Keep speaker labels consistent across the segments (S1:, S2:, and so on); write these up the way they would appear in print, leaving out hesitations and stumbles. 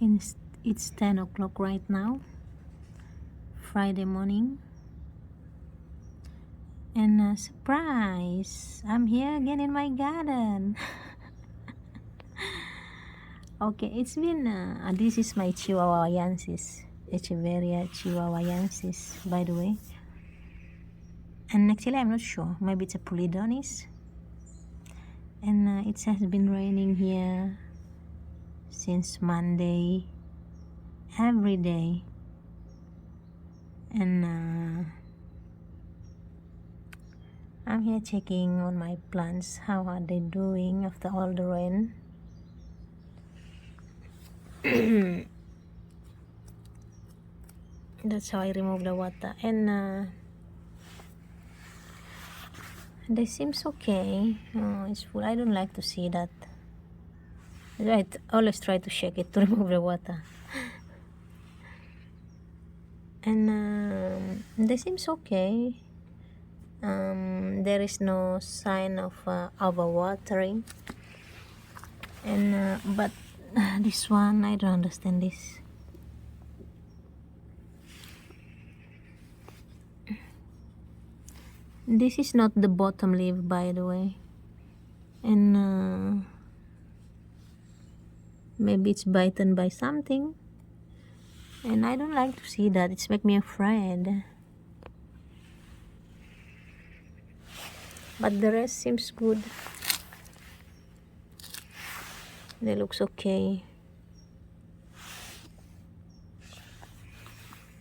S1: It's 10 o'clock right now, Friday morning, and surprise, I'm here again in my garden. Okay, it's been this is my Chihuahuayensis, Echeveria Chihuahuayensis, by the way, and actually I'm not sure, maybe it's a Polydonis, and it has been raining here since Monday every day, and I'm here checking on my plants. How are they doing after all the rain? That's how I remove the water, and they seems okay. It's full. I don't like to see that. I always try to shake it to remove the water, and they seems okay. There is no sign of overwatering, and but this one I don't understand this. This is not the bottom leaf, by the way, and maybe it's bitten by something, and I don't like to see that. It's make me afraid. But the rest seems good. They looks okay.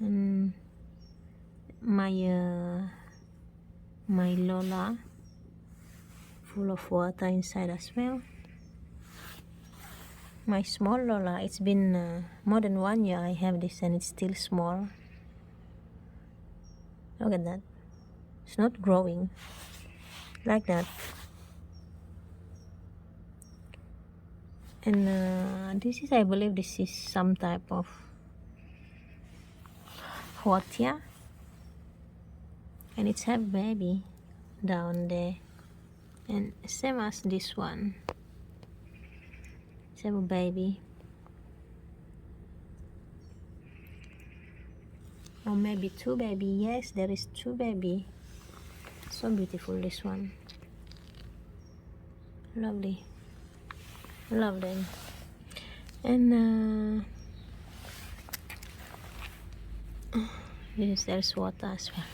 S1: And my Lola full of water inside as well. My small Lola, it's been more than 1 year I have this and it's still small. Look at that. It's not growing like that. And this is, I believe this is some type of Hortia, and it's have baby down there, and same as this one, it's have a baby, or maybe two baby. Yes, there is two baby. So beautiful, this one. Lovely, love them. And yes, there's water as well.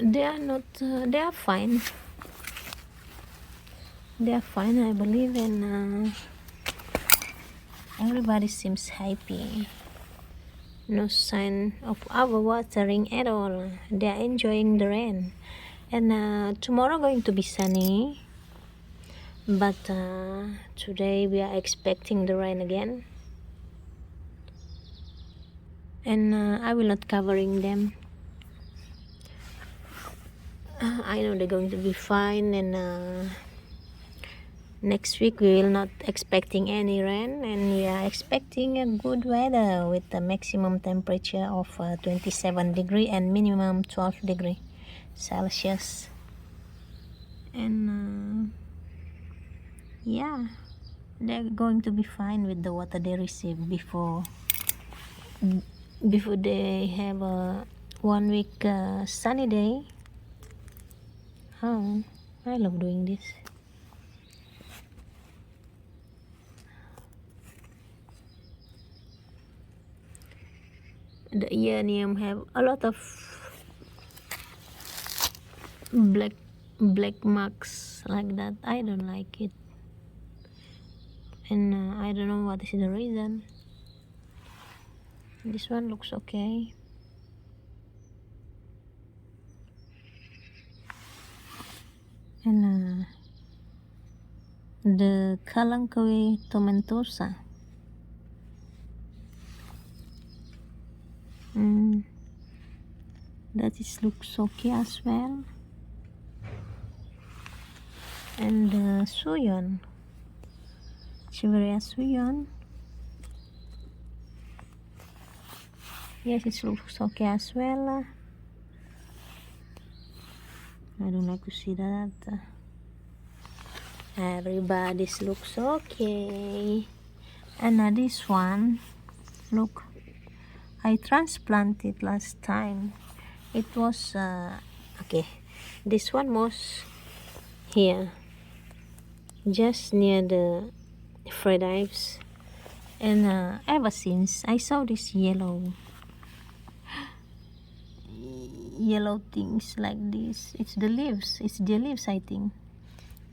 S1: They are not they are fine. They are fine, I believe, and everybody seems happy. No sign of overwatering at all. They are enjoying the rain, and tomorrow going to be sunny, but today we are expecting the rain again, and I will not covering them. I know they're going to be fine, and next week we will not expecting any rain, and we are expecting a good weather with the maximum temperature of 27 degree and minimum 12 degree Celsius. And yeah, they're going to be fine with the water they receive before they have a 1 week sunny day. Oh, I love doing this. The Earnium have a lot of black marks like that. I don't like it, and I don't know what is the reason. This one looks okay. And the Kalanchoe tomentosa, that is looks okay as well. And the Suyon, Chiveria Suyon, yes, it looks okay as well. I don't like to see that. Everybody's looks okay. And this one, look, I transplanted last time. It was okay. This one was here, just near the Fred Ives, and ever since I saw this yellow things like this. It's the leaves. It's the leaves, I think.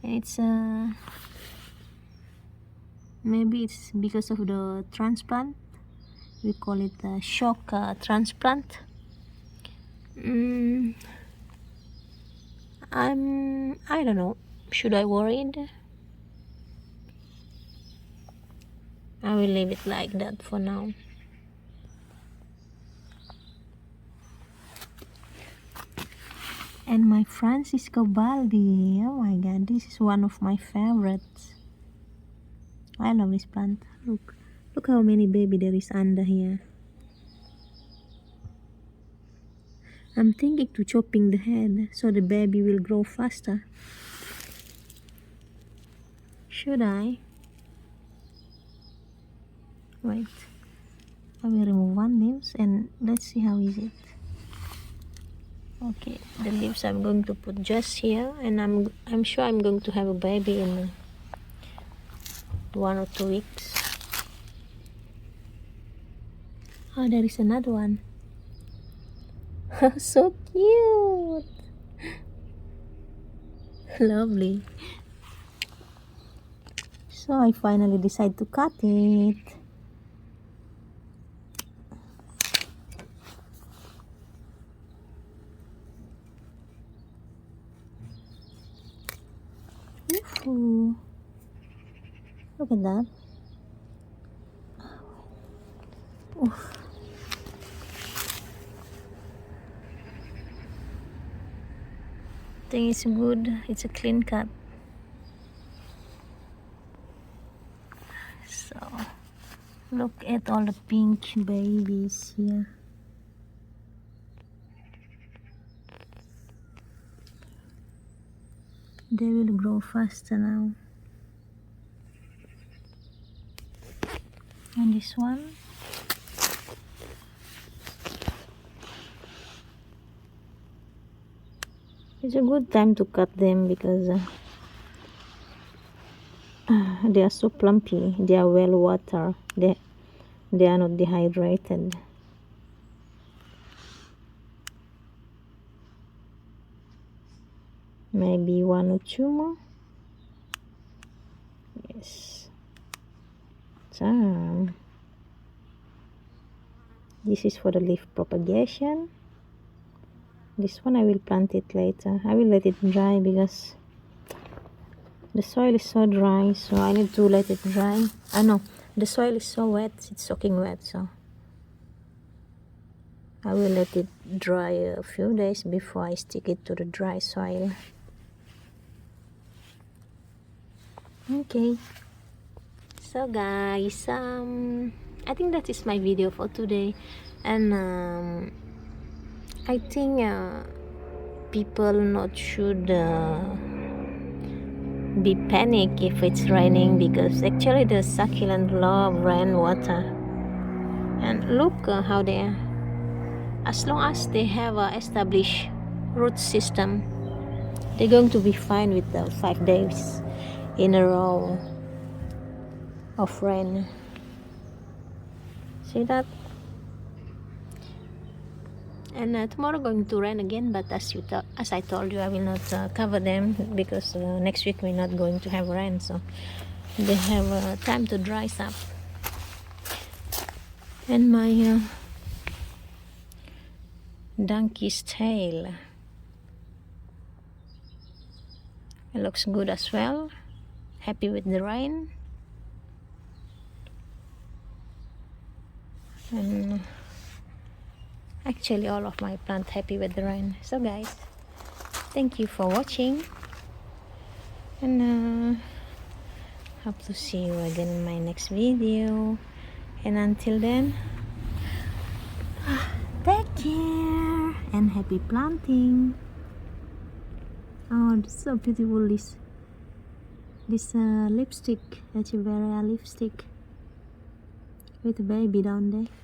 S1: It's maybe it's because of the transplant. We call it a shock transplant. I don't know. Should I worried? I will leave it like that for now. And my Francisco Baldi, oh my god, this is one of my favorites. I love this plant. Look how many baby there is under here. I'm thinking to chopping the head so the baby will grow faster. Should I? Wait, I will remove one leaves and let's see how is it. Okay, the leaves I'm going to put just here, and I'm sure I'm going to have a baby in 1 or 2 weeks. Oh, there is another one. So cute. Lovely. So I finally decided to cut it. Ooh. Look at that. Oof. I think it's good. It's a clean cut. So look at all the pink babies here. They will grow faster now. And this one, it's a good time to cut them because they are so plumpy. They are well watered. They are not dehydrated. Maybe 1 or 2 more. Yes. So this is for the leaf propagation. This one I will plant it later. I will let it dry because the soil is so dry, so I need to let it dry. I know the soil is so wet, it's soaking wet, so I will let it dry a few days before I stick it to the dry soil. Okay, so guys, I think that is my video for today, and I think people not should be panic if it's raining, because actually the succulent love rainwater. And look how they are. As long as they have a established root system, they're going to be fine with the 5 days in a row of rain. See that? And tomorrow going to rain again, but as I told you, I will not cover them because next week we're not going to have rain, so they have time to dry up. And my donkey's tail, it looks good as well. Happy with the rain. And actually all of my plants happy with the rain. So guys, thank you for watching, and hope to see you again in my next video. And until then, take care and happy planting. Oh, it's so beautiful, this This lipstick, Echeveria lipstick with a baby down there.